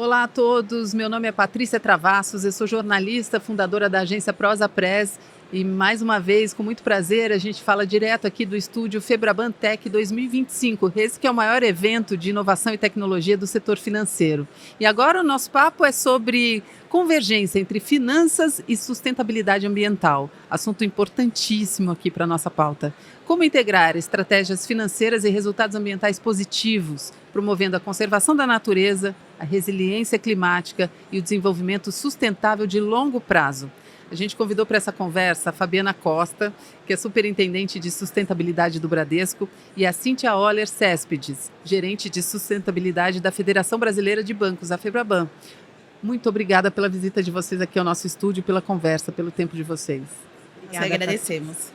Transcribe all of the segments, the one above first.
Olá a todos, meu nome é Patrícia Travassos, eu sou jornalista, fundadora da agência Prosa Press e mais uma vez, com muito prazer, a gente fala direto aqui do estúdio Febraban Tech 2025, esse que é o maior evento de inovação e tecnologia do setor financeiro. E agora o nosso papo é sobre convergência entre finanças e sustentabilidade ambiental, assunto importantíssimo aqui para a nossa pauta. Como integrar estratégias financeiras e resultados ambientais positivos, promovendo a conservação da natureza, a resiliência climática e o desenvolvimento sustentável de longo prazo. A gente convidou para essa conversa a Fabiana Costa, que é superintendente de sustentabilidade do Bradesco, e a Cíntia Oller Céspides, gerente de sustentabilidade da Federação Brasileira de Bancos, a Febraban. Muito obrigada pela visita de vocês aqui ao nosso estúdio, pela conversa, pelo tempo de vocês. Nós agradecemos.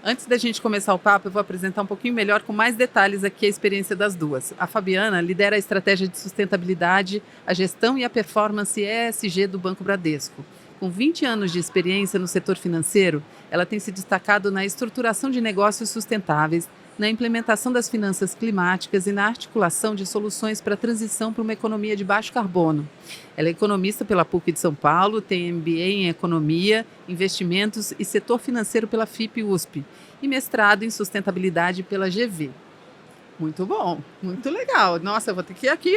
Antes da gente começar o papo, eu vou apresentar um pouquinho melhor, com mais detalhes aqui, a experiência das duas. A Fabiana lidera a estratégia de sustentabilidade, a gestão e a performance ESG do Banco Bradesco. Com 20 anos de experiência no setor financeiro, ela tem se destacado na estruturação de negócios sustentáveis, na implementação das finanças climáticas e na articulação de soluções para a transição para uma economia de baixo carbono. Ela é economista pela PUC de São Paulo, tem MBA em Economia, Investimentos e Setor Financeiro pela FIP-USP e mestrado em Sustentabilidade pela GV. Muito bom, muito legal. Nossa, eu vou ter que ir aqui,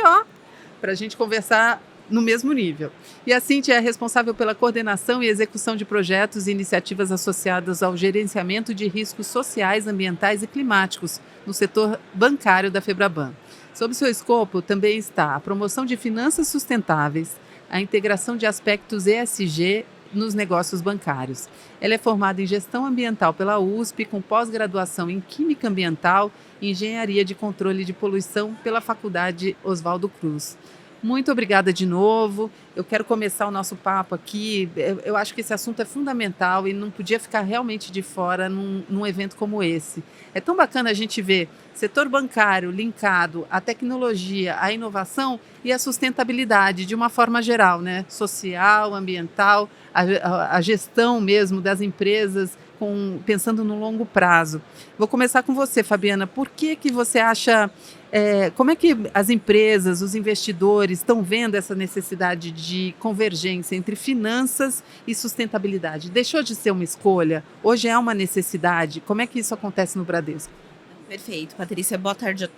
para a gente conversar no mesmo nível. E a Cíntia é responsável pela coordenação e execução de projetos e iniciativas associadas ao gerenciamento de riscos sociais, ambientais e climáticos no setor bancário da Febraban. Sob seu escopo também está a promoção de finanças sustentáveis, a integração de aspectos ESG nos negócios bancários. Ela é formada em gestão ambiental pela USP, com pós-graduação em Química Ambiental e Engenharia de Controle de Poluição pela Faculdade Oswaldo Cruz. Muito obrigada de novo. Eu quero começar o nosso papo aqui. Eu acho que esse assunto é fundamental e não podia ficar realmente de fora num evento como esse. É tão bacana a gente ver setor bancário linkado à tecnologia, à inovação e à sustentabilidade de uma forma geral, né? Social, ambiental, a gestão mesmo das empresas, pensando no longo prazo. Vou começar com você, Fabiana. Por que você acha... como é que as empresas, os investidores estão vendo essa necessidade de convergência entre finanças e sustentabilidade? Deixou de ser uma escolha? Hoje é uma necessidade? Como é que isso acontece no Bradesco? Perfeito, Patrícia, boa tarde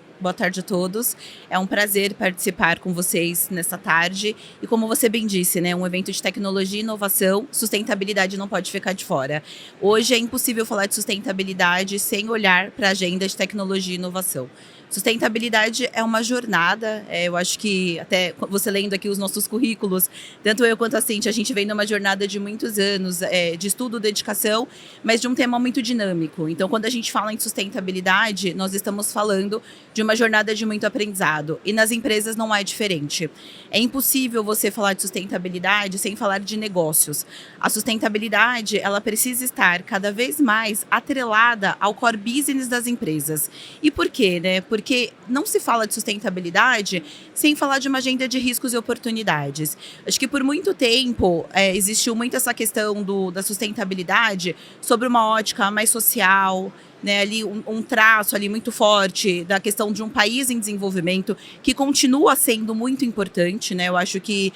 a todos. É um prazer participar com vocês nesta tarde. E como você bem disse, né, um evento de tecnologia e inovação, sustentabilidade não pode ficar de fora. Hoje é impossível falar de sustentabilidade sem olhar para a agenda de tecnologia e inovação. Sustentabilidade é uma jornada, eu acho que até você lendo aqui os nossos currículos, tanto eu quanto a Cíntia, a gente vem numa jornada de muitos anos de estudo, dedicação, mas de um tema muito dinâmico. Então, quando a gente fala em sustentabilidade, nós estamos falando de uma jornada de muito aprendizado. E nas empresas não é diferente. É impossível você falar de sustentabilidade sem falar de negócios. A sustentabilidade, ela precisa estar cada vez mais atrelada ao core business das empresas. E por quê, né? Porque não se fala de sustentabilidade sem falar de uma agenda de riscos e oportunidades. Acho que por muito tempo existiu muito essa questão da sustentabilidade sobre uma ótica mais social, né, ali um traço ali muito forte da questão de um país em desenvolvimento, que continua sendo muito importante, né? Eu acho que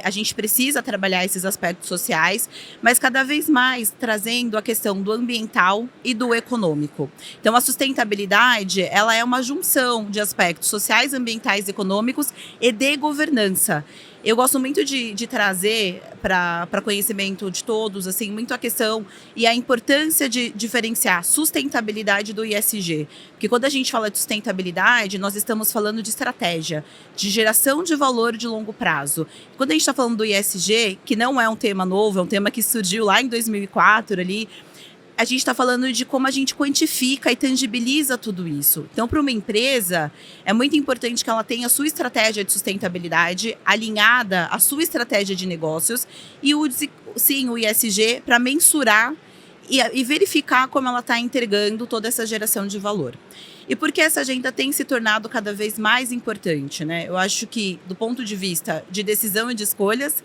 a gente precisa trabalhar esses aspectos sociais, mas cada vez mais trazendo a questão do ambiental e do econômico. Então, a sustentabilidade, ela é uma junção de aspectos sociais, ambientais, econômicos e de governança. Eu gosto muito de trazer para conhecimento de todos, assim, muito a questão e a importância de diferenciar sustentabilidade do ESG. Porque quando a gente fala de sustentabilidade, nós estamos falando de estratégia, de geração de valor de longo prazo. Quando a gente está falando do ESG, que não é um tema novo, é um tema que surgiu lá em 2004, ali, a gente está falando de como a gente quantifica e tangibiliza tudo isso. Então, para uma empresa, é muito importante que ela tenha a sua estratégia de sustentabilidade alinhada à sua estratégia de negócios e o ESG para mensurar e verificar como ela está entregando toda essa geração de valor. E por que essa agenda tem se tornado cada vez mais importante, né? Eu acho que, do ponto de vista de decisão e de escolhas,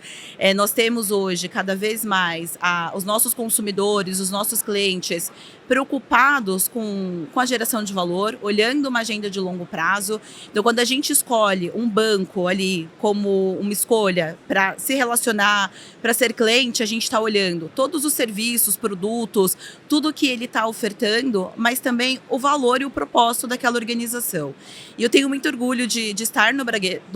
nós temos hoje cada vez mais os nossos consumidores, os nossos clientes preocupados com a geração de valor, olhando uma agenda de longo prazo. Então, quando a gente escolhe um banco ali como uma escolha para se relacionar, para ser cliente, a gente está olhando todos os serviços, produtos, tudo que ele está ofertando, mas também o valor e o propósito daquela organização. E eu tenho muito orgulho de estar no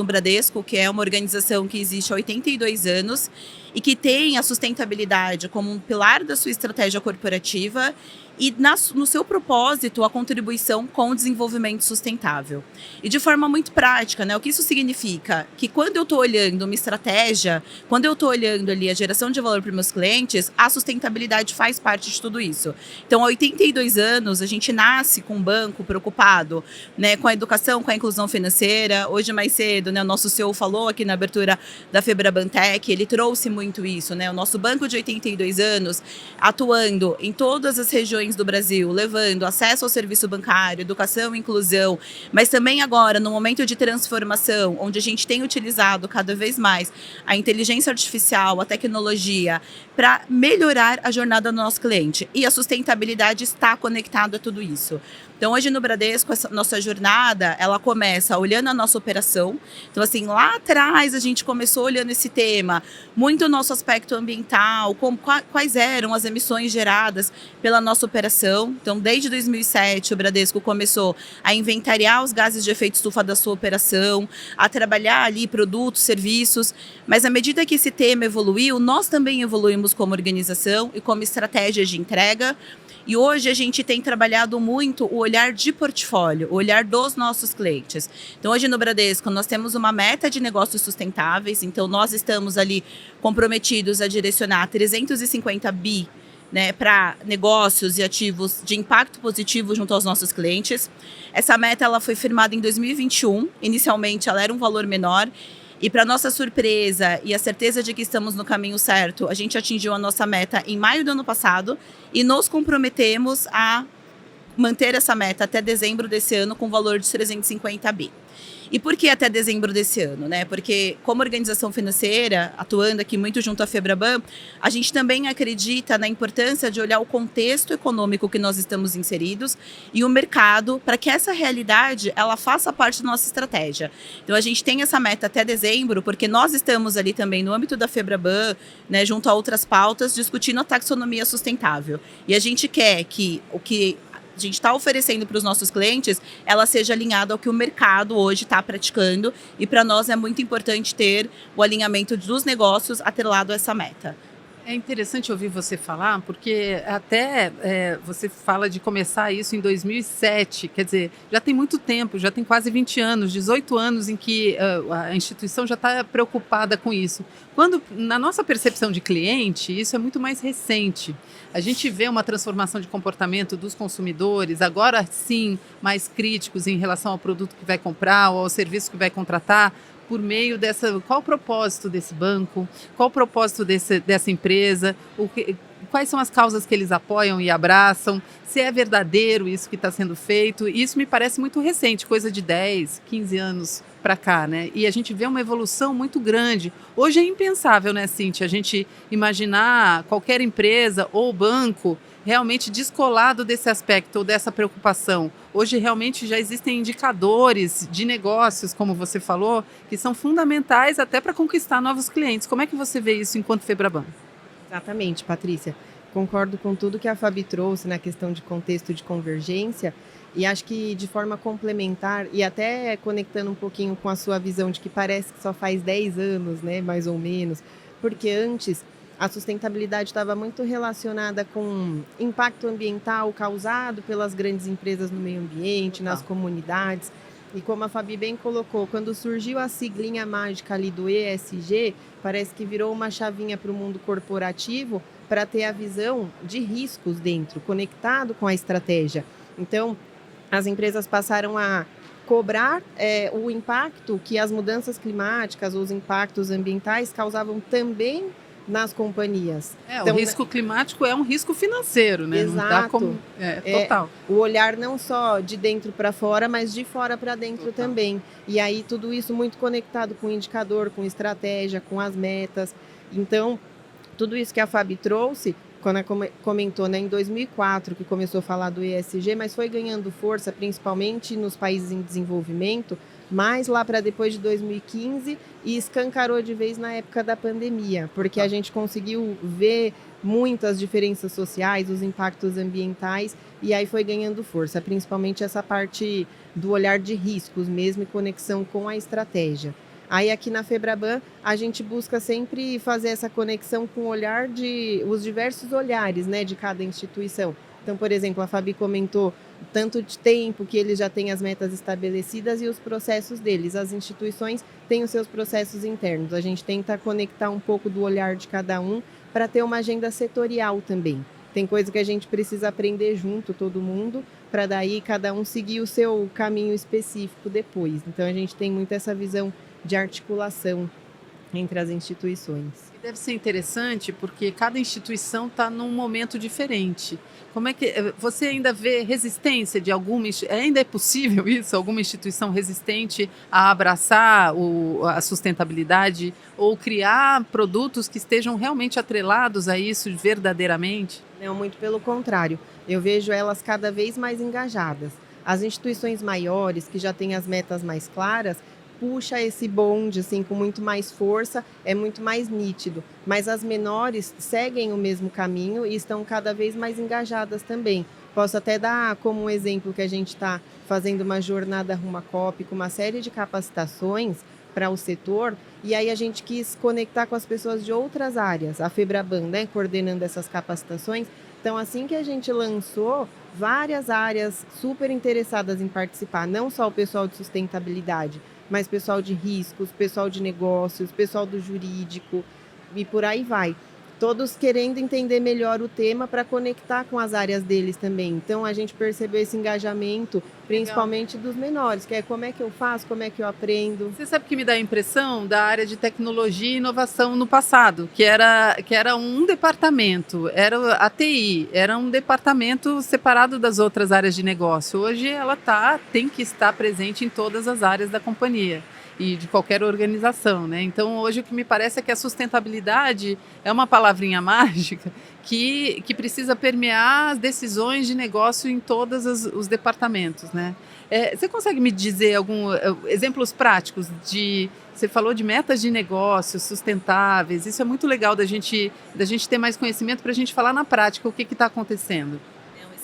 Bradesco, que é uma organização que existe há 82 anos e que tem a sustentabilidade como um pilar da sua estratégia corporativa e no seu propósito a contribuição com o desenvolvimento sustentável. E de forma muito prática, né, o que isso significa? Que quando eu estou olhando uma estratégia, quando eu estou olhando ali a geração de valor para os meus clientes, a sustentabilidade faz parte de tudo isso. Então, há 82 anos, a gente nasce com um banco preocupado, né, com a educação, com a inclusão financeira. Hoje, mais cedo, né, o nosso CEO falou aqui na abertura da Febrabantec, ele trouxe muito isso, né, o nosso banco de 82 anos, atuando em todas as regiões do Brasil, levando acesso ao serviço bancário, educação e inclusão, mas também agora, no momento de transformação, onde a gente tem utilizado cada vez mais a inteligência artificial, a tecnologia, para melhorar a jornada do nosso cliente. E a sustentabilidade está conectada a tudo isso. Então, hoje no Bradesco, essa nossa jornada, ela começa olhando a nossa operação. Então, assim, lá atrás a gente começou olhando esse tema, muito o nosso aspecto ambiental, quais eram as emissões geradas pela nossa operação. Então, desde 2007, o Bradesco começou a inventariar os gases de efeito estufa da sua operação, a trabalhar ali produtos, serviços. Mas, à medida que esse tema evoluiu, nós também evoluímos como organização e como estratégia de entrega. E hoje a gente tem trabalhado muito o olhar de portfólio, o olhar dos nossos clientes. Então, hoje no Bradesco, nós temos uma meta de negócios sustentáveis. Então, nós estamos ali comprometidos a direcionar 350 bi, né, para negócios e ativos de impacto positivo junto aos nossos clientes. Essa meta ela foi firmada em 2021. Inicialmente, ela era um valor menor. E para nossa surpresa e a certeza de que estamos no caminho certo, a gente atingiu a nossa meta em maio do ano passado e nos comprometemos a manter essa meta até dezembro desse ano com valor de 350 bi. E por que até dezembro desse ano, né? Porque como organização financeira, atuando aqui muito junto à Febraban, a gente também acredita na importância de olhar o contexto econômico que nós estamos inseridos e o mercado para que essa realidade ela faça parte da nossa estratégia. Então a gente tem essa meta até dezembro, porque nós estamos ali também no âmbito da Febraban, né, junto a outras pautas, discutindo a taxonomia sustentável. E a gente quer que o que a gente está oferecendo para os nossos clientes, ela seja alinhada ao que o mercado hoje está praticando. E para nós é muito importante ter o alinhamento dos negócios atrelado a essa meta. É interessante ouvir você falar, porque até você fala de começar isso em 2007, quer dizer, já tem muito tempo, já tem quase 20 anos, 18 anos em que a instituição já está preocupada com isso. Quando, na nossa percepção de cliente, isso é muito mais recente. A gente vê uma transformação de comportamento dos consumidores, agora sim, mais críticos em relação ao produto que vai comprar ou ao serviço que vai contratar, por meio dessa... Qual o propósito desse banco? Qual o propósito dessa empresa? Quais são as causas que eles apoiam e abraçam? Se é verdadeiro isso que está sendo feito? Isso me parece muito recente, coisa de 10, 15 anos para cá, né? E a gente vê uma evolução muito grande. Hoje é impensável, né, Cíntia, a gente imaginar qualquer empresa ou banco realmente descolado desse aspecto ou dessa preocupação. Hoje realmente já existem indicadores de negócios, como você falou, que são fundamentais até para conquistar novos clientes. Como é que você vê isso enquanto Febraban? Exatamente, Patrícia. Concordo com tudo que a Fabi trouxe na questão de contexto de convergência e acho que de forma complementar e até conectando um pouquinho com a sua visão de que parece que só faz 10 anos, né, mais ou menos, porque antes a sustentabilidade estava muito relacionada com impacto ambiental causado pelas grandes empresas no meio ambiente, nas comunidades. E como a Fabi bem colocou, quando surgiu a siglinha mágica ali do ESG, parece que virou uma chavinha para o mundo corporativo para ter a visão de riscos dentro, conectado com a estratégia. Então, as empresas passaram a cobrar o impacto que as mudanças climáticas, os impactos ambientais causavam também nas companhias. Então, o risco climático é um risco financeiro, né? Exato. Não dá como... total. O olhar não só de dentro para fora, mas de fora para dentro Total. também. E aí tudo isso muito conectado com o indicador, com estratégia, com as metas. Então, tudo isso que a Fabi trouxe quando a comentou, né, em 2004 que começou a falar do ESG, mas foi ganhando força principalmente nos países em desenvolvimento, mais lá para depois de 2015 e escancarou de vez na época da pandemia, porque a gente conseguiu ver muitas diferenças sociais, os impactos ambientais, e aí foi ganhando força, principalmente essa parte do olhar de riscos mesmo e conexão com a estratégia. Aí aqui na Febraban a gente busca sempre fazer essa conexão com o olhar os diversos olhares, né, de cada instituição. Então, por exemplo, a Fabi comentou tanto de tempo que eles já têm as metas estabelecidas e os processos deles. As instituições têm os seus processos internos. A gente tenta conectar um pouco do olhar de cada um para ter uma agenda setorial também. Tem coisa que a gente precisa aprender junto, todo mundo, para daí cada um seguir o seu caminho específico depois. Então, a gente tem muito essa visão de articulação entre as instituições. Deve ser interessante porque cada instituição está num momento diferente. Como é que você ainda vê resistência de alguma, ainda é possível isso, alguma instituição resistente a abraçar a sustentabilidade ou criar produtos que estejam realmente atrelados a isso verdadeiramente? Não, muito pelo contrário. Eu vejo elas cada vez mais engajadas. As instituições maiores, que já têm as metas mais claras, puxa esse bonde assim, com muito mais força, é muito mais nítido. Mas as menores seguem o mesmo caminho e estão cada vez mais engajadas também. Posso até dar como um exemplo que a gente está fazendo uma jornada rumo à COP com uma série de capacitações para o setor, e aí a gente quis conectar com as pessoas de outras áreas, a Febraban, né, coordenando essas capacitações. Então, assim que a gente lançou, várias áreas super interessadas em participar, não só o pessoal de sustentabilidade, mas pessoal de riscos, pessoal de negócios, pessoal do jurídico e por aí vai. Todos querendo entender melhor o tema para conectar com as áreas deles também. Então, a gente percebeu esse engajamento, principalmente dos menores, que é como é que eu faço, como é que eu aprendo. Você sabe que me dá a impressão da área de tecnologia e inovação no passado, que era um departamento, era a TI, era um departamento separado das outras áreas de negócio. Hoje ela tem que estar presente em todas as áreas da companhia e de qualquer organização, né? Então, hoje o que me parece é que a sustentabilidade é uma palavrinha mágica que precisa permear as decisões de negócio em todos os departamentos, né? Você consegue me dizer alguns exemplos práticos você falou de metas de negócios sustentáveis, isso é muito legal da gente ter mais conhecimento para a gente falar na prática o que está acontecendo.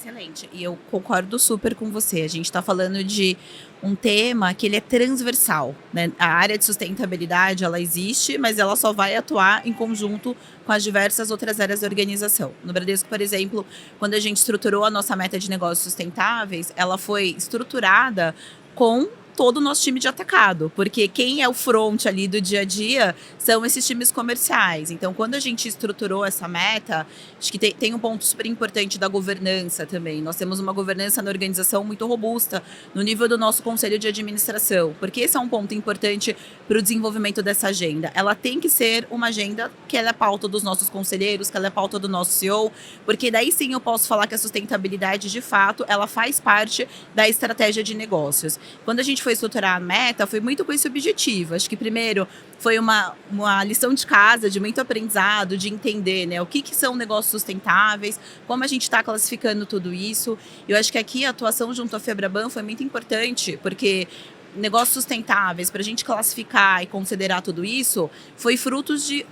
Excelente, e eu concordo super com você. A gente está falando de um tema que ele é transversal, né? A área de sustentabilidade, ela existe, mas ela só vai atuar em conjunto com as diversas outras áreas da organização. No Bradesco, por exemplo, quando a gente estruturou a nossa meta de negócios sustentáveis, ela foi estruturada com todo o nosso time de atacado, porque quem é o front ali do dia a dia são esses times comerciais. Então, quando a gente estruturou essa meta, acho que tem um ponto super importante da governança também. Nós temos uma governança na organização muito robusta, no nível do nosso conselho de administração, porque esse é um ponto importante para o desenvolvimento dessa agenda. Ela tem que ser uma agenda que ela é pauta dos nossos conselheiros, que ela é pauta do nosso CEO, porque daí sim eu posso falar que a sustentabilidade, de fato, ela faz parte da estratégia de negócios. Quando a gente foi estruturar a meta, foi muito com esse objetivo. Acho que primeiro foi uma lição de casa, de muito aprendizado, de entender, né, o que são negócios sustentáveis, como a gente está classificando tudo isso. Eu acho que aqui a atuação junto à Febraban foi muito importante, porque negócios sustentáveis, para a gente classificar e considerar tudo isso, foi frutos de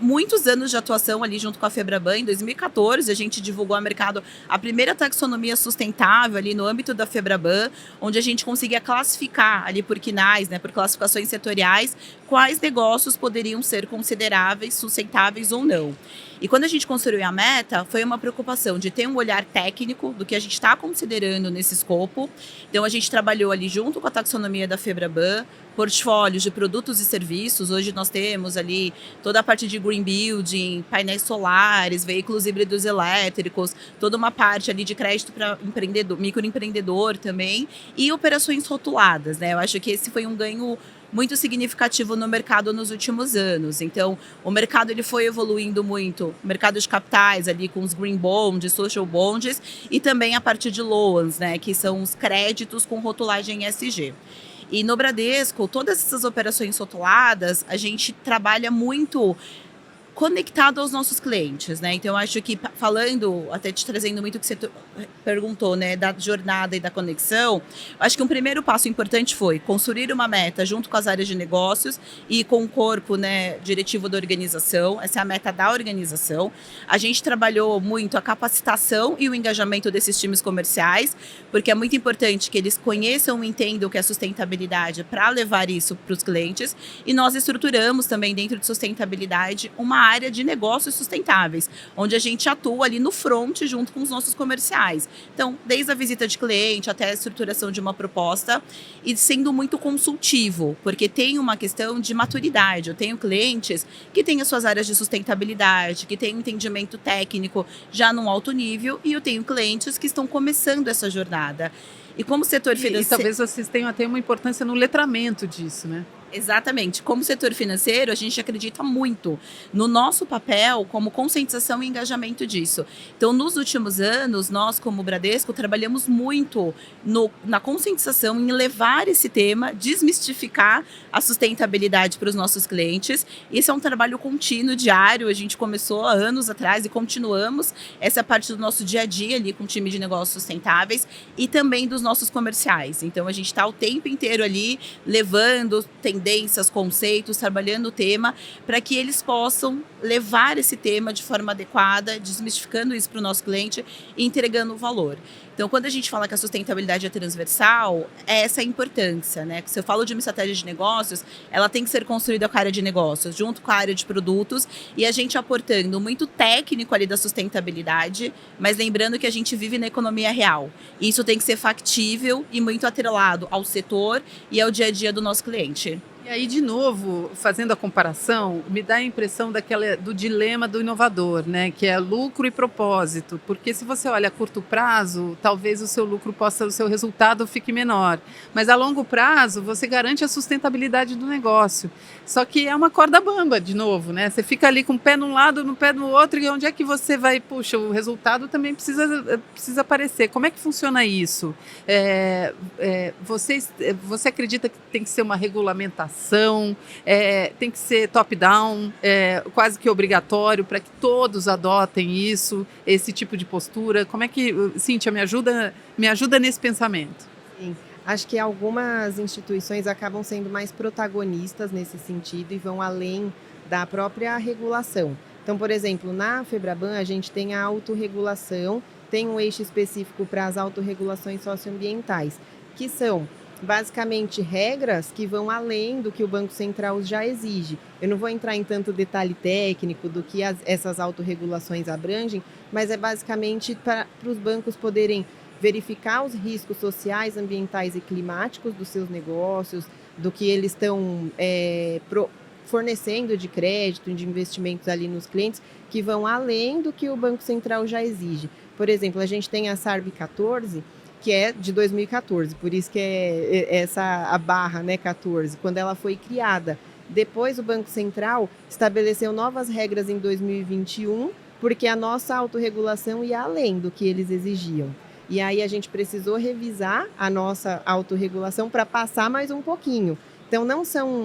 muitos anos de atuação ali junto com a Febraban. Em 2014, a gente divulgou ao mercado a primeira taxonomia sustentável ali no âmbito da Febraban, onde a gente conseguia classificar ali por quinais, né, por classificações setoriais, quais negócios poderiam ser consideráveis, sustentáveis ou não. E quando a gente construiu a meta, foi uma preocupação de ter um olhar técnico do que a gente está considerando nesse escopo. Então, a gente trabalhou ali junto com a taxonomia da Febraban, portfólios de produtos e serviços. Hoje nós temos ali toda a parte de green building, painéis solares, veículos híbridos elétricos, toda uma parte ali de crédito para microempreendedor também, e operações rotuladas, né? Eu acho que esse foi um ganho muito significativo no mercado nos últimos anos. Então, o mercado ele foi evoluindo muito, o mercado de capitais ali com os green bonds, social bonds, e também a parte de loans, né, que são os créditos com rotulagem ESG. E no Bradesco, todas essas operações rotuladas, a gente trabalha muito conectado aos nossos clientes, né? Então, eu acho que falando, até te trazendo muito o que você perguntou, né, da jornada e da conexão, eu acho que um primeiro passo importante foi construir uma meta junto com as áreas de negócios e com o corpo, né, diretivo da organização. Essa é a meta da organização. A gente trabalhou muito a capacitação e o engajamento desses times comerciais, porque é muito importante que eles conheçam e entendam o que é sustentabilidade para levar isso para os clientes. E nós estruturamos também dentro de sustentabilidade uma área de negócios sustentáveis, onde a gente atua ali no front junto com os nossos comerciais. Então, desde a visita de cliente até a estruturação de uma proposta e sendo muito consultivo, porque tem uma questão de maturidade. Eu tenho clientes que têm as suas áreas de sustentabilidade, que têm um entendimento técnico já num alto nível, e eu tenho clientes que estão começando essa jornada. E como setor financeiro... E talvez vocês tenham até uma importância no letramento disso, né? Exatamente. Como setor financeiro, a gente acredita muito no nosso papel como conscientização e engajamento disso. Então, nos últimos anos, nós, como Bradesco, trabalhamos muito na conscientização, em levar esse tema, desmistificar a sustentabilidade para os nossos clientes. Esse é um trabalho contínuo, diário. A gente começou há anos atrás e continuamos essa parte do nosso dia a dia ali com o time de negócios sustentáveis e também dos nossos comerciais. Então, a gente está o tempo inteiro ali levando tendências, conceitos, trabalhando o tema para que eles possam levar esse tema de forma adequada, desmistificando isso para o nosso cliente e entregando o valor. Então, quando a gente fala que a sustentabilidade é transversal, é essa a importância, né? Se eu falo de uma estratégia de negócios, ela tem que ser construída com a área de negócios, junto com a área de produtos, e a gente aportando muito técnico ali da sustentabilidade, mas lembrando que a gente vive na economia real. E isso tem que ser factível e muito atrelado ao setor e ao dia a dia do nosso cliente. E aí, de novo, fazendo a comparação, me dá a impressão do dilema do inovador, né? Que é lucro e propósito. Porque se você olha a curto prazo, talvez o seu resultado fique menor. Mas a longo prazo, você garante a sustentabilidade do negócio. Só que é uma corda bamba, de novo, né? Você fica ali com o pé num lado, no pé no outro, e onde é que você vai? Puxa, o resultado também precisa aparecer. Como é que funciona isso? Você acredita que tem que ser uma regulamentação? Tem que ser top-down, quase que obrigatório para que todos adotem esse tipo de postura? Como é que, Cíntia, me ajuda nesse pensamento? Sim. Acho que algumas instituições acabam sendo mais protagonistas nesse sentido e vão além da própria regulação. Então, por exemplo, na Febraban a gente tem a autorregulação, tem um eixo específico para as autorregulações socioambientais, que são basicamente regras que vão além do que o Banco Central já exige. Eu não vou entrar em tanto detalhe técnico do que essas autorregulações abrangem, mas é basicamente para os bancos poderem verificar os riscos sociais, ambientais e climáticos dos seus negócios, do que eles estão fornecendo de crédito, de investimentos ali nos clientes, que vão além do que o Banco Central já exige. Por exemplo, a gente tem a SARB 14, que é de 2014, por isso que é a barra, né, 14, quando ela foi criada. Depois o Banco Central estabeleceu novas regras em 2021, porque a nossa autorregulação ia além do que eles exigiam. E aí a gente precisou revisar a nossa autorregulação para passar mais um pouquinho. Então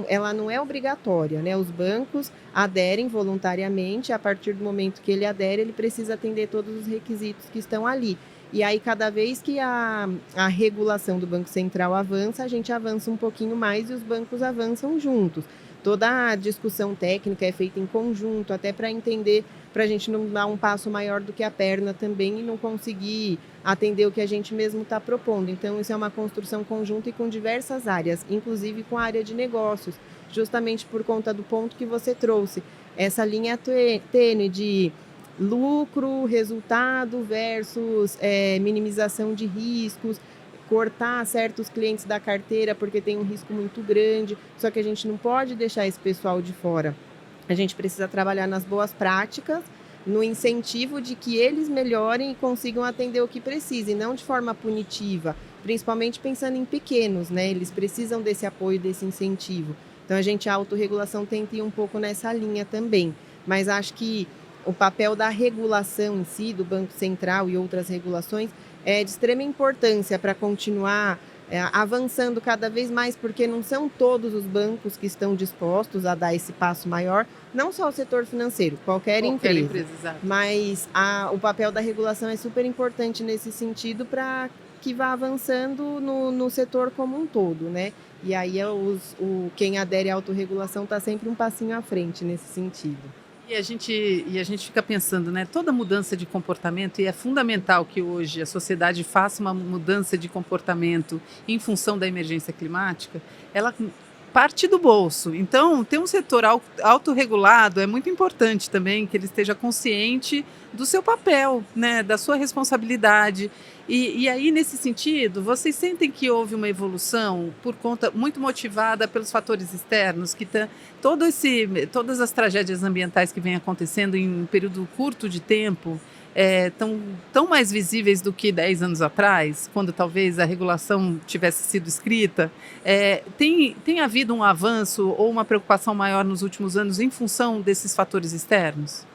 ela não é obrigatória, né? Os bancos aderem voluntariamente, a partir do momento que ele adere, ele precisa atender todos os requisitos que estão ali. E aí, cada vez que a regulação do Banco Central avança, a gente avança um pouquinho mais e os bancos avançam juntos. Toda a discussão técnica é feita em conjunto, até para entender, para a gente não dar um passo maior do que a perna também e não conseguir atender o que a gente mesmo está propondo. Então, isso é uma construção conjunta e com diversas áreas, inclusive com a área de negócios, justamente por conta do ponto que você trouxe. Essa linha tênue de lucro, resultado versus minimização de riscos, cortar certos clientes da carteira porque tem um risco muito grande, só que a gente não pode deixar esse pessoal de fora. A gente precisa trabalhar nas boas práticas, no incentivo de que eles melhorem e consigam atender o que precisa, e não de forma punitiva, principalmente pensando em pequenos, né? Eles precisam desse apoio, desse incentivo. Então, a autorregulação tenta ir um pouco nessa linha também, mas acho que o papel da regulação em si, do Banco Central e outras regulações, é de extrema importância para continuar avançando cada vez mais, porque não são todos os bancos que estão dispostos a dar esse passo maior, não só o setor financeiro, qualquer empresa. Exato. Mas o papel da regulação é super importante nesse sentido para que vá avançando no setor como um todo, né? E aí quem adere à autorregulação está sempre um passinho à frente nesse sentido. E a gente fica pensando, né? Toda mudança de comportamento, e é fundamental que hoje a sociedade faça uma mudança de comportamento em função da emergência climática, ela parte do bolso. Então, ter um setor autorregulado é muito importante também, que ele esteja consciente do seu papel, né? Da sua responsabilidade. E aí, nesse sentido, vocês sentem que houve uma evolução por conta muito motivada pelos fatores externos, que todas as tragédias ambientais que vêm acontecendo em um período curto de tempo estão tão mais visíveis do que 10 anos atrás, quando talvez a regulação tivesse sido escrita? Tem havido um avanço ou uma preocupação maior nos últimos anos em função desses fatores externos?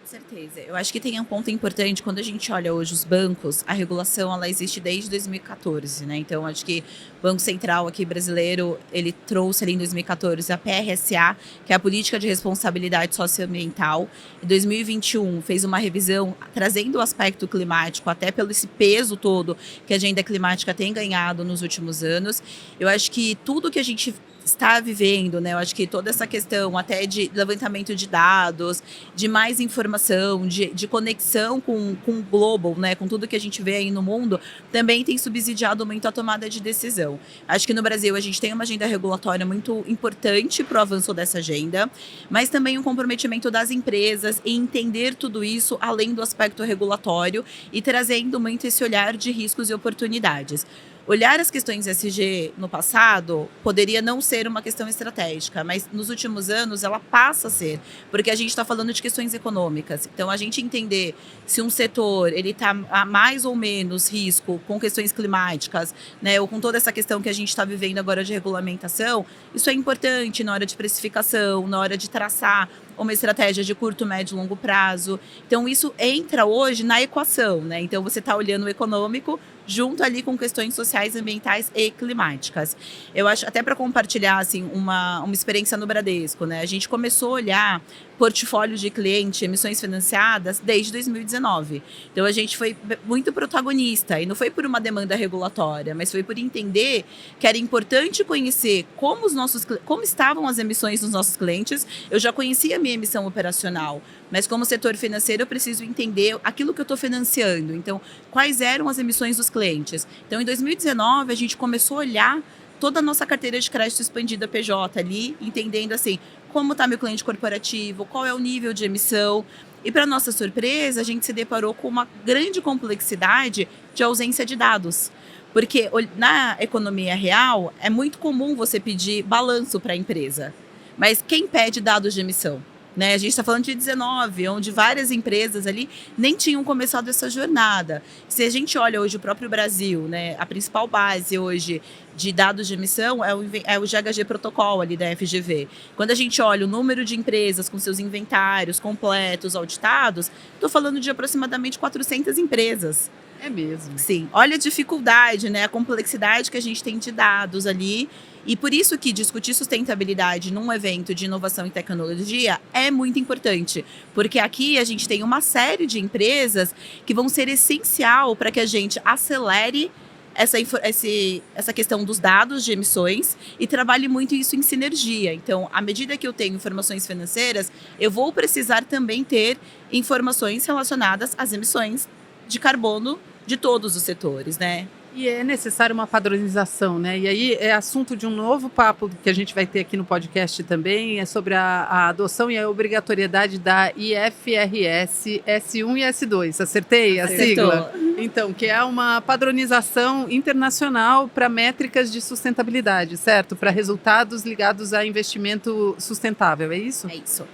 Com certeza. Eu acho que tem um ponto importante, quando a gente olha hoje os bancos, a regulação ela existe desde 2014, né? Então, acho que o Banco Central aqui brasileiro, ele trouxe ali em 2014 a PRSA, que é a Política de Responsabilidade Socioambiental. Em 2021, fez uma revisão trazendo o aspecto climático, até pelo esse peso todo que a agenda climática tem ganhado nos últimos anos. Eu acho que tudo que a gente está vivendo, né? Eu acho que toda essa questão até de levantamento de dados, de mais informação, de conexão com o global, né? Com tudo que a gente vê aí no mundo, também tem subsidiado muito a tomada de decisão. Acho que no Brasil a gente tem uma agenda regulatória muito importante para o avanço dessa agenda, mas também um comprometimento das empresas em entender tudo isso além do aspecto regulatório e trazendo muito esse olhar de riscos e oportunidades. Olhar as questões ESG no passado poderia não ser uma questão estratégica, mas nos últimos anos ela passa a ser, porque a gente está falando de questões econômicas. Então, a gente entender se um setor ele está a mais ou menos risco com questões climáticas, né, ou com toda essa questão que a gente está vivendo agora de regulamentação, isso é importante na hora de precificação, na hora de traçar uma estratégia de curto, médio e longo prazo. Então, isso entra hoje na equação, né? Então, você está olhando o econômico junto ali com questões sociais, ambientais e climáticas. Eu acho, até para compartilhar assim, uma experiência no Bradesco, né? A gente começou a olhar portfólio de cliente, emissões financiadas, desde 2019. Então, a gente foi muito protagonista, e não foi por uma demanda regulatória, mas foi por entender que era importante conhecer como estavam as emissões dos nossos clientes. Eu já conhecia a minha emissão operacional, mas como setor financeiro eu preciso entender aquilo que eu estou financiando. Então, quais eram as emissões dos clientes? Então, em 2019, a gente começou a olhar toda a nossa carteira de crédito expandida PJ ali, entendendo assim, como está meu cliente corporativo, qual é o nível de emissão. E, para nossa surpresa, a gente se deparou com uma grande complexidade de ausência de dados. Porque na economia real, é muito comum você pedir balanço para a empresa. Mas quem pede dados de emissão? Né? A gente está falando de 19, onde várias empresas ali nem tinham começado essa jornada. Se a gente olha hoje o próprio Brasil, né, a principal base hoje de dados de emissão é o GHG Protocol ali da FGV. Quando a gente olha o número de empresas com seus inventários completos, auditados, estou falando de aproximadamente 400 empresas. É mesmo. Sim, olha a dificuldade, né, a complexidade que a gente tem de dados ali. E por isso que discutir sustentabilidade num evento de inovação e tecnologia é muito importante. Porque aqui a gente tem uma série de empresas que vão ser essencial para que a gente acelere essa questão dos dados de emissões e trabalhe muito isso em sinergia. Então, à medida que eu tenho informações financeiras, eu vou precisar também ter informações relacionadas às emissões de carbono de todos os setores, né? E é necessário uma padronização, né? E aí é assunto de um novo papo que a gente vai ter aqui no podcast também, é sobre a adoção e a obrigatoriedade da IFRS S1 e S2. Acertei a sigla? Então, que é uma padronização internacional para métricas de sustentabilidade, certo? Para resultados ligados a investimento sustentável, é isso? É isso.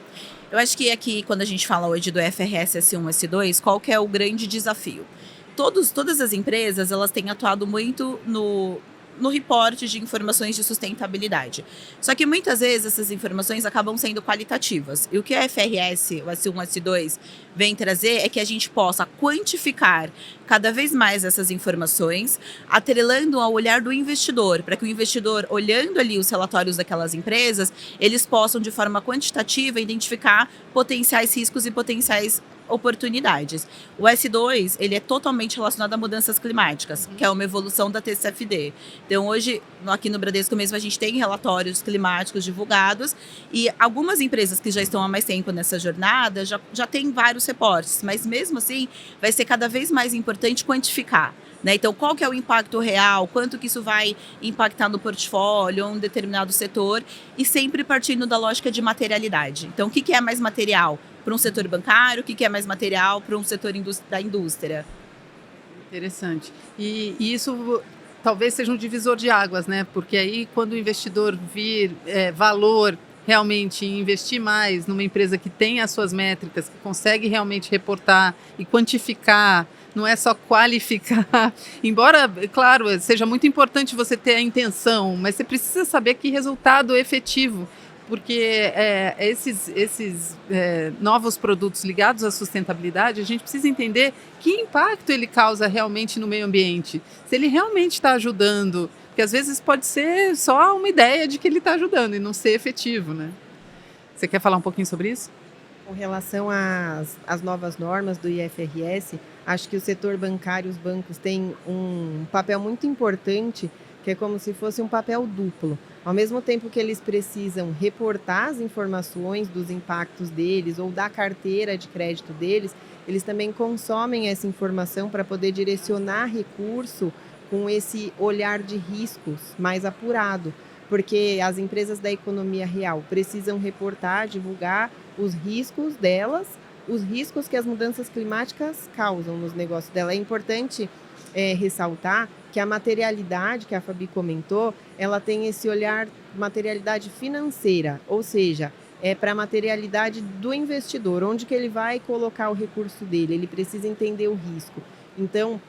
Eu acho que aqui, quando a gente fala hoje do IFRS S1 e S2, qual que é o grande desafio? Todas as empresas, elas têm atuado muito no reporte de informações de sustentabilidade. Só que muitas vezes essas informações acabam sendo qualitativas. E o que a FRS, o S1, S2, vem trazer é que a gente possa quantificar cada vez mais essas informações, atrelando ao olhar do investidor, para que o investidor, olhando ali os relatórios daquelas empresas, eles possam, de forma quantitativa, identificar potenciais riscos e potenciais oportunidades. O S2, ele é totalmente relacionado a mudanças climáticas, que é uma evolução da TCFD. Então, hoje, aqui no Bradesco mesmo, a gente tem relatórios climáticos divulgados e algumas empresas que já estão há mais tempo nessa jornada já têm vários reportes, mas mesmo assim, vai ser cada vez mais importante quantificar. Né? Então, qual que é o impacto real, quanto que isso vai impactar no portfólio, um determinado setor, e sempre partindo da lógica de materialidade. Então, o que é mais material para um setor bancário, o que é mais material para um setor da indústria? Interessante. E isso talvez seja um divisor de águas, né? Porque aí, quando o investidor vir valor realmente em investir mais numa empresa que tem as suas métricas, que consegue realmente reportar e quantificar, não é só qualificar. Embora, claro, seja muito importante você ter a intenção, mas você precisa saber que resultado efetivo, porque esses novos produtos ligados à sustentabilidade, a gente precisa entender que impacto ele causa realmente no meio ambiente. Se ele realmente está ajudando, porque às vezes pode ser só uma ideia de que ele está ajudando e não ser efetivo, né? Você quer falar um pouquinho sobre isso? Com relação às novas normas do IFRS, acho que o setor bancário, os bancos têm um papel muito importante, que é como se fosse um papel duplo. Ao mesmo tempo que eles precisam reportar as informações dos impactos deles ou da carteira de crédito deles, eles também consomem essa informação para poder direcionar recurso com esse olhar de riscos mais apurado, porque as empresas da economia real precisam reportar, divulgar os riscos delas, os riscos que as mudanças climáticas causam nos negócios dela. É importante ressaltar que a materialidade que a Fabi comentou, ela tem esse olhar, materialidade financeira, ou seja, é para a materialidade do investidor, onde que ele vai colocar o recurso dele, ele precisa entender o risco. Então,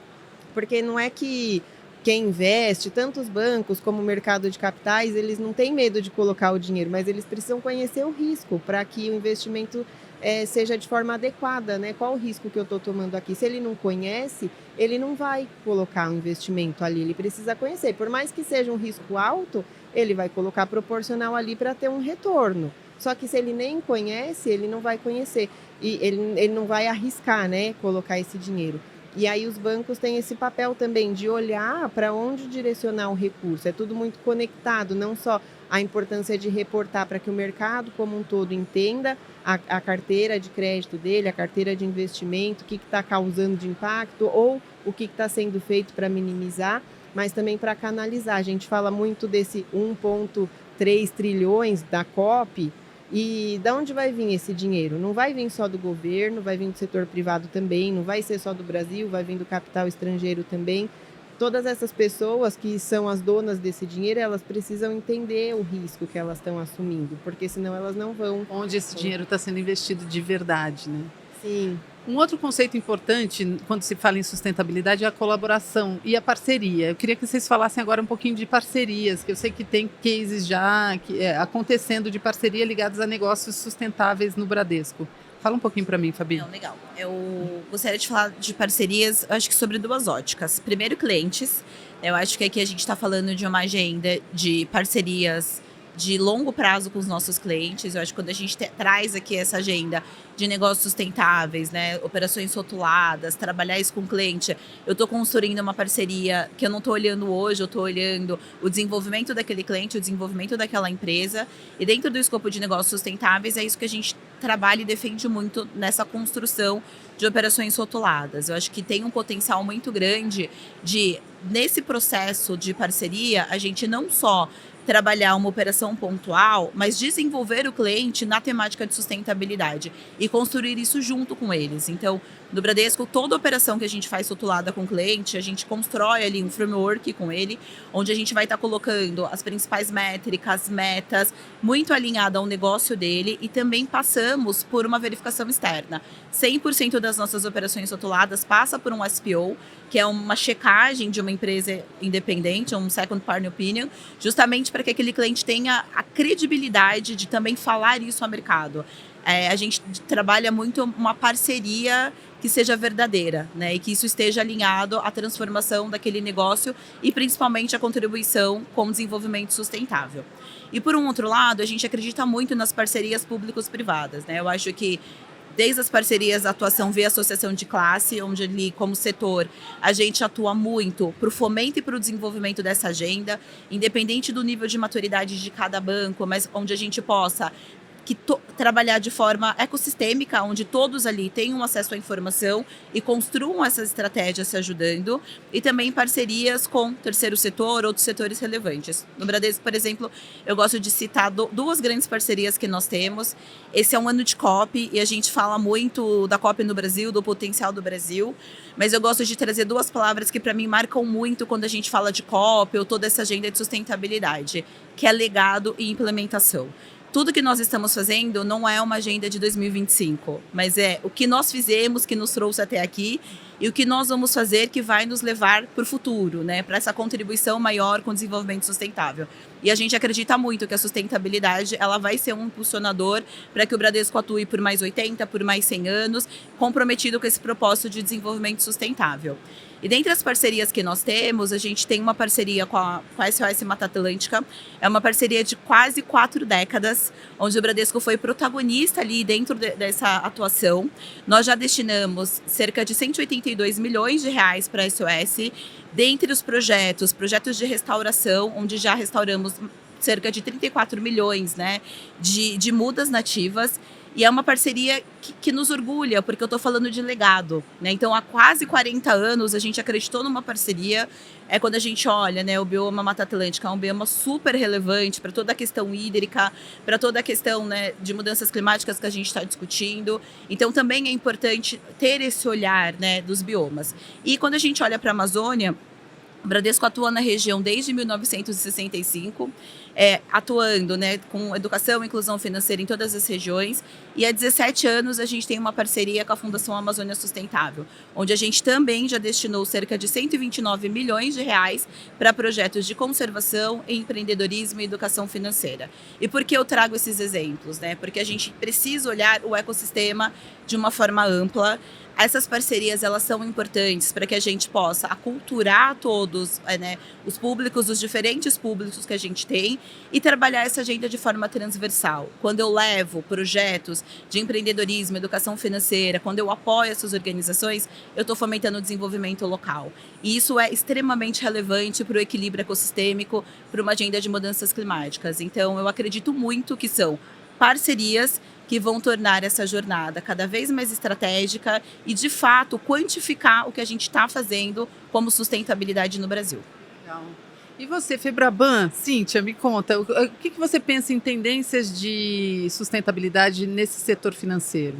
porque não é que quem investe, tanto os bancos como o mercado de capitais, eles não têm medo de colocar o dinheiro, mas eles precisam conhecer o risco para que o investimento seja de forma adequada, né? Qual o risco que eu estou tomando aqui? Se ele não conhece, ele não vai colocar um investimento ali, ele precisa conhecer. Por mais que seja um risco alto, ele vai colocar proporcional ali para ter um retorno. Só que se ele nem conhece, ele não vai conhecer e ele não vai arriscar, né? Colocar esse dinheiro. E aí os bancos têm esse papel também de olhar para onde direcionar o recurso. É tudo muito conectado, não só a importância de reportar para que o mercado como um todo entenda a carteira de crédito dele, a carteira de investimento, o que está causando de impacto ou o que está sendo feito para minimizar, mas também para canalizar. A gente fala muito desse 1,3 trilhões da COP. E de onde vai vir esse dinheiro? Não vai vir só do governo, vai vir do setor privado também, não vai ser só do Brasil, vai vir do capital estrangeiro também. Todas essas pessoas que são as donas desse dinheiro, elas precisam entender o risco que elas estão assumindo, porque senão elas não vão... Onde esse dinheiro está sendo investido de verdade, né? Sim. Um outro conceito importante quando se fala em sustentabilidade é a colaboração e a parceria. Eu queria que vocês falassem agora um pouquinho de parcerias, que eu sei que tem cases já acontecendo de parceria ligados a negócios sustentáveis no Bradesco. Fala um pouquinho para mim, Fabi. Não, legal. Eu gostaria de falar de parcerias, acho que sobre duas óticas. Primeiro, clientes. Eu acho que aqui a gente está falando de uma agenda de parcerias de longo prazo com os nossos clientes. Eu acho que quando a gente traz aqui essa agenda de negócios sustentáveis, né, operações rotuladas, trabalhar isso com o cliente, eu estou construindo uma parceria que eu não estou olhando hoje, eu estou olhando o desenvolvimento daquele cliente, o desenvolvimento daquela empresa, e dentro do escopo de negócios sustentáveis é isso que a gente trabalha e defende muito nessa construção de operações rotuladas. Eu acho que tem um potencial muito grande de, nesse processo de parceria, a gente não só trabalhar uma operação pontual, mas desenvolver o cliente na temática de sustentabilidade e construir isso junto com eles. Então, No Bradesco, toda operação que a gente faz rotulada com o cliente, a gente constrói ali um framework com ele, onde a gente vai estar colocando as principais métricas, metas, muito alinhada ao negócio dele, e também passamos por uma verificação externa. 100% das nossas operações rotuladas passa por um SPO, que é uma checagem de uma empresa independente, um Second Party Opinion, justamente para que aquele cliente tenha a credibilidade de também falar isso ao mercado. A gente trabalha muito uma parceria que seja verdadeira, né? E que isso esteja alinhado à transformação daquele negócio e principalmente a contribuição com o desenvolvimento sustentável. E por um outro lado, a gente acredita muito nas parcerias públicos-privadas, né? Eu acho que desde as parcerias, a atuação via associação de classe, onde ali, como setor, a gente atua muito para o fomento e para o desenvolvimento dessa agenda, independente do nível de maturidade de cada banco, mas onde a gente possa trabalhar de forma ecossistêmica, onde todos ali tenham acesso à informação e construam essas estratégias se ajudando, e também parcerias com terceiro setor, outros setores relevantes. No Bradesco, por exemplo, eu gosto de citar duas grandes parcerias que nós temos. Esse é um ano de COP e a gente fala muito da COP no Brasil, do potencial do Brasil, mas eu gosto de trazer duas palavras que para mim marcam muito quando a gente fala de COP ou toda essa agenda de sustentabilidade, que é legado e implementação. Tudo que nós estamos fazendo não é uma agenda de 2025, mas é o que nós fizemos, que nos trouxe até aqui, e o que nós vamos fazer que vai nos levar para o futuro, né? Para essa contribuição maior com o desenvolvimento sustentável. E a gente acredita muito que a sustentabilidade ela vai ser um impulsionador para que o Bradesco atue por mais 80, por mais 100 anos, comprometido com esse propósito de desenvolvimento sustentável. E dentre as parcerias que nós temos, a gente tem uma parceria com a SOS Mata Atlântica. É uma parceria de quase 4 décadas, onde o Bradesco foi protagonista ali dentro dessa atuação. Nós já destinamos cerca de 182 milhões de reais para a SOS. Dentre os projetos de restauração, onde já restauramos cerca de 34 milhões, né, de mudas nativas. E é uma parceria que nos orgulha, porque eu estou falando de legado, né? Então, há quase 40 anos, a gente acreditou numa parceria. Quando a gente olha, né, o bioma Mata Atlântica é um bioma super relevante para toda a questão hídrica, para toda a questão, né, de mudanças climáticas que a gente está discutindo. Então, também é importante ter esse olhar, né, dos biomas. E quando a gente olha para a Amazônia, o Bradesco atua na região desde 1965, atuando, né, com educação e inclusão financeira em todas as regiões. E há 17 anos a gente tem uma parceria com a Fundação Amazônia Sustentável, onde a gente também já destinou cerca de 129 milhões de reais para projetos de conservação, empreendedorismo e educação financeira. E por que eu trago esses exemplos? Né? Porque a gente precisa olhar o ecossistema de uma forma ampla. Essas parcerias, elas são importantes para que a gente possa aculturar todos, né, os públicos, os diferentes públicos que a gente tem, e trabalhar essa agenda de forma transversal. Quando eu levo projetos de empreendedorismo, educação financeira, quando eu apoio essas organizações, eu estou fomentando o desenvolvimento local. E isso é extremamente relevante para o equilíbrio ecossistêmico, para uma agenda de mudanças climáticas. Então, eu acredito muito que são parcerias que vão tornar essa jornada cada vez mais estratégica e, de fato, quantificar o que a gente está fazendo como sustentabilidade no Brasil. Legal. E você, Febraban, Cíntia, me conta, o que você pensa em tendências de sustentabilidade nesse setor financeiro?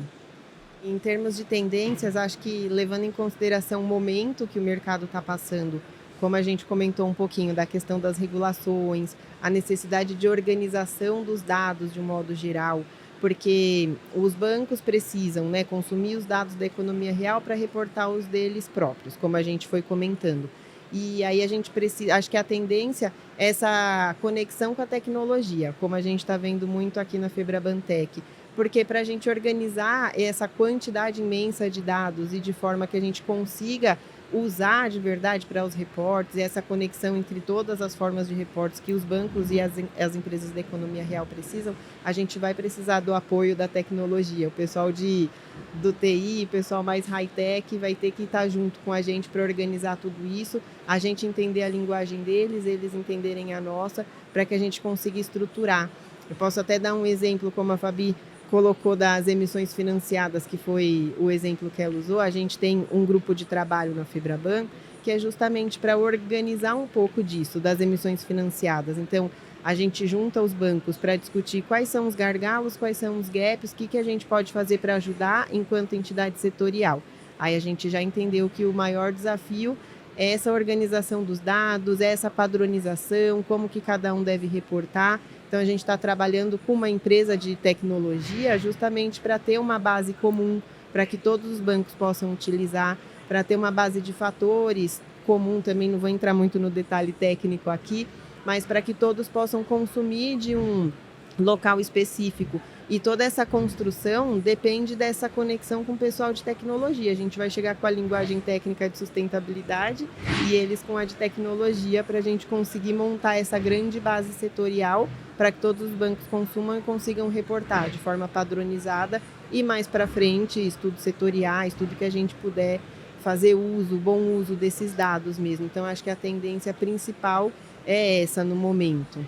Em termos de tendências, acho que levando em consideração o momento que o mercado está passando, como a gente comentou um pouquinho da questão das regulações, a necessidade de organização dos dados de um modo geral, porque os bancos precisam, né, consumir os dados da economia real para reportar os deles próprios, como a gente foi comentando. E aí a gente precisa, acho que a tendência é essa conexão com a tecnologia, como a gente está vendo muito aqui na Febrabantec, porque para a gente organizar essa quantidade imensa de dados e de forma que a gente consiga usar de verdade para os reportes, e essa conexão entre todas as formas de reportes que os bancos e as empresas da economia real precisam, a gente vai precisar do apoio da tecnologia. O pessoal do TI, o pessoal mais high-tech vai ter que estar junto com a gente para organizar tudo isso, a gente entender a linguagem deles, eles entenderem a nossa, para que a gente consiga estruturar. Eu posso até dar um exemplo, como a Fabi colocou das emissões financiadas, que foi o exemplo que ela usou. A gente tem um grupo de trabalho na Febraban, que é justamente para organizar um pouco disso, das emissões financiadas. Então, a gente junta os bancos para discutir quais são os gargalos, quais são os gaps, o que a gente pode fazer para ajudar enquanto entidade setorial. Aí a gente já entendeu que o maior desafio é essa organização dos dados, é essa padronização, como que cada um deve reportar. Então a gente está trabalhando com uma empresa de tecnologia justamente para ter uma base comum, para que todos os bancos possam utilizar, para ter uma base de fatores comum, também não vou entrar muito no detalhe técnico aqui, mas para que todos possam consumir de um local específico. E toda essa construção depende dessa conexão com o pessoal de tecnologia. A gente vai chegar com a linguagem técnica de sustentabilidade e eles com a de tecnologia para a gente conseguir montar essa grande base setorial para que todos os bancos consumam e consigam reportar de forma padronizada e mais para frente, estudos setoriais, tudo que a gente puder fazer uso, bom uso desses dados mesmo. Então, acho que a tendência principal é essa no momento.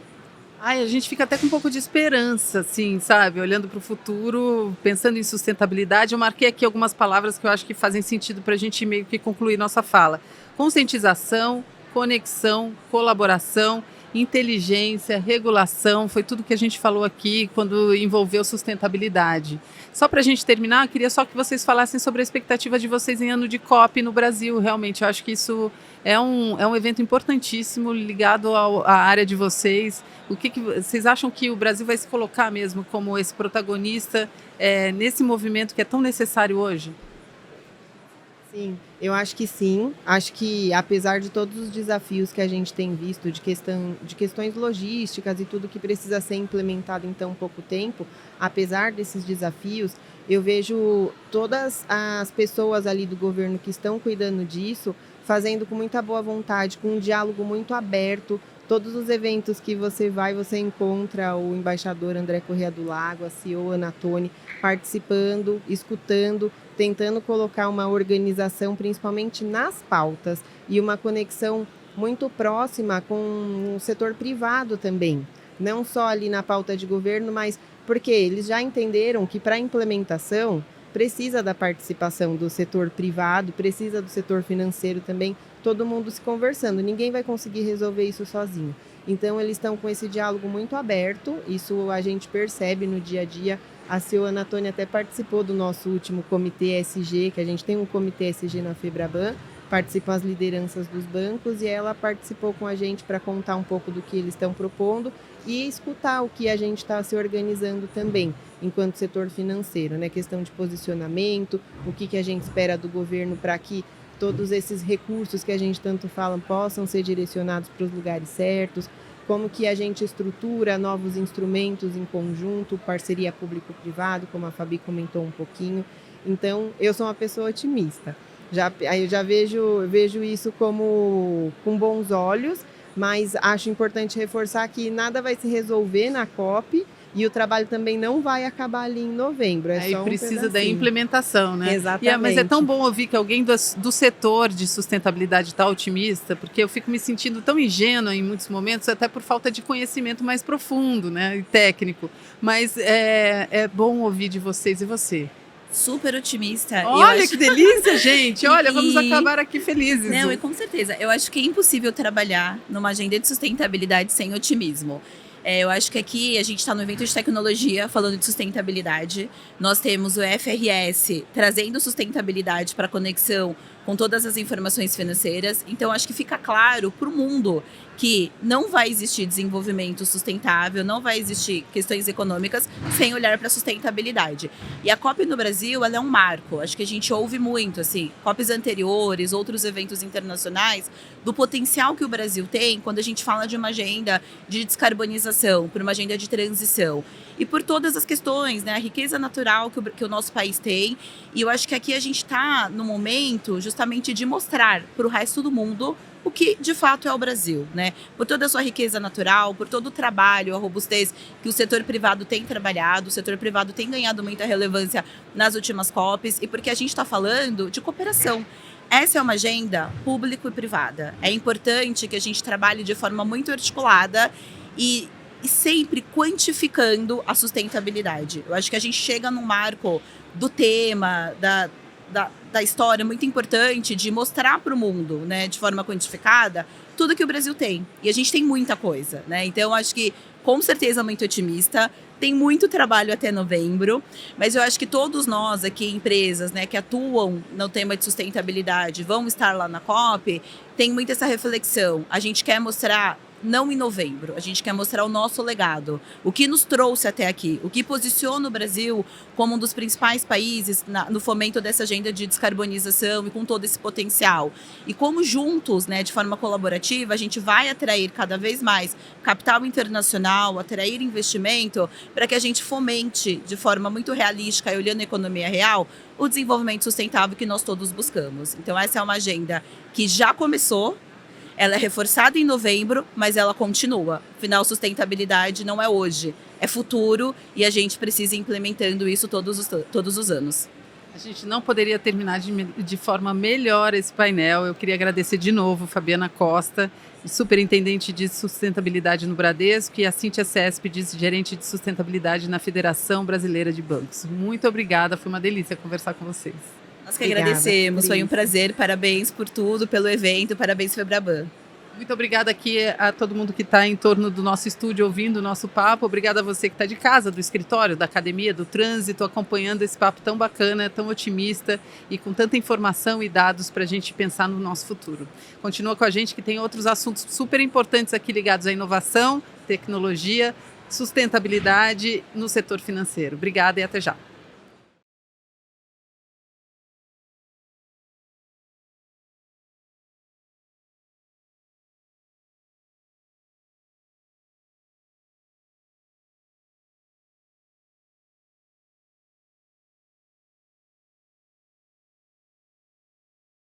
Ai, a gente fica até com um pouco de esperança, assim, sabe? Olhando para o futuro, pensando em sustentabilidade. Eu marquei aqui algumas palavras que eu acho que fazem sentido para a gente meio que concluir nossa fala. Conscientização, conexão, colaboração, inteligência, regulação, foi tudo que a gente falou aqui quando envolveu sustentabilidade. Só para a gente terminar, eu queria só que vocês falassem sobre a expectativa de vocês em ano de COP no Brasil. Realmente, eu acho que isso é um evento importantíssimo ligado à área de vocês. O que vocês acham que o Brasil vai se colocar mesmo como esse protagonista nesse movimento que é tão necessário hoje? Sim, eu acho que sim. Acho que apesar de todos os desafios que a gente tem visto de questões logísticas e tudo que precisa ser implementado em tão pouco tempo, apesar desses desafios, eu vejo todas as pessoas ali do governo que estão cuidando disso fazendo com muita boa vontade, com um diálogo muito aberto. Todos os eventos que você vai, você encontra o embaixador André Corrêa do Lago, a CEO Ana Toni, participando, escutando, tentando colocar uma organização, principalmente nas pautas, e uma conexão muito próxima com o setor privado também. Não só ali na pauta de governo, mas porque eles já entenderam que para a implementação precisa da participação do setor privado, precisa do setor financeiro também, todo mundo se conversando, ninguém vai conseguir resolver isso sozinho. Então, eles estão com esse diálogo muito aberto, isso a gente percebe no dia a dia. A CEO Ana Toni até participou do nosso último comitê ESG, que a gente tem um comitê ESG na Febraban, participam as lideranças dos bancos e ela participou com a gente para contar um pouco do que eles estão propondo e escutar o que a gente está se organizando também, enquanto setor financeiro, né? Questão de posicionamento, o que a gente espera do governo para que todos esses recursos que a gente tanto fala possam ser direcionados para os lugares certos, como que a gente estrutura novos instrumentos em conjunto, parceria público-privado, como a Fabi comentou um pouquinho. Então, eu sou uma pessoa otimista. Eu já vejo isso com bons olhos, mas acho importante reforçar que nada vai se resolver na COP e o trabalho também não vai acabar ali em novembro. Só precisa da implementação, né? Exatamente. Mas é tão bom ouvir que alguém do setor de sustentabilidade está otimista, porque eu fico me sentindo tão ingênua em muitos momentos, até por falta de conhecimento mais profundo, né, e técnico. Mas é bom ouvir de vocês. E você? Super otimista. Olha que delícia, gente. Olha, vamos acabar aqui felizes. Não, e com certeza. Eu acho que é impossível trabalhar numa agenda de sustentabilidade sem otimismo. Eu acho que aqui a gente está no evento de tecnologia falando de sustentabilidade. Nós temos o FRS trazendo sustentabilidade para conexão com todas as informações financeiras. Então, acho que fica claro para o mundo que não vai existir desenvolvimento sustentável, não vai existir questões econômicas sem olhar para a sustentabilidade. E a COP no Brasil, ela é um marco. Acho que a gente ouve muito, assim, COPs anteriores, outros eventos internacionais, do potencial que o Brasil tem quando a gente fala de uma agenda de descarbonização, por uma agenda de transição. E por todas as questões, né, a riqueza natural que o nosso país tem. E eu acho que aqui a gente está no momento justamente de mostrar para o resto do mundo o que de fato é o Brasil, né? Por toda a sua riqueza natural, por todo o trabalho, a robustez que o setor privado tem trabalhado, o setor privado tem ganhado muita relevância nas últimas COPs e porque a gente está falando de cooperação. Essa é uma agenda público e privada. É importante que a gente trabalhe de forma muito articulada e sempre quantificando a sustentabilidade. Eu acho que a gente chega num marco do tema, da história muito importante de mostrar para o mundo, né, de forma quantificada, tudo que o Brasil tem. E a gente tem muita coisa, né? Então, acho que, com certeza, muito otimista. Tem muito trabalho até novembro, mas eu acho que todos nós aqui, empresas, né, que atuam no tema de sustentabilidade, vão estar lá na COP, tem muito essa reflexão. A gente quer mostrar, não em novembro, a gente quer mostrar o nosso legado, o que nos trouxe até aqui, o que posiciona o Brasil como um dos principais países no fomento dessa agenda de descarbonização e com todo esse potencial. E como juntos, né, de forma colaborativa, a gente vai atrair cada vez mais capital internacional, atrair investimento, para que a gente fomente de forma muito realística e olhando a economia real, o desenvolvimento sustentável que nós todos buscamos. Então essa é uma agenda que já começou, ela é reforçada em novembro, mas ela continua. Afinal, sustentabilidade não é hoje, é futuro e a gente precisa ir implementando isso todos os anos. A gente não poderia terminar de forma melhor esse painel. Eu queria agradecer de novo Fabiana Costa, superintendente de sustentabilidade no Bradesco, e a Cíntia Céspides, gerente de sustentabilidade na Federação Brasileira de Bancos. Muito obrigada, foi uma delícia conversar com vocês. Nós que agradecemos, foi um prazer, parabéns por tudo, pelo evento, parabéns Febraban. Muito obrigada aqui a todo mundo que está em torno do nosso estúdio ouvindo o nosso papo. Obrigada a você que está de casa, do escritório, da academia, do trânsito, acompanhando esse papo tão bacana, tão otimista e com tanta informação e dados para a gente pensar no nosso futuro. Continua com a gente que tem outros assuntos super importantes aqui ligados à inovação, tecnologia, sustentabilidade no setor financeiro. Obrigada e até já.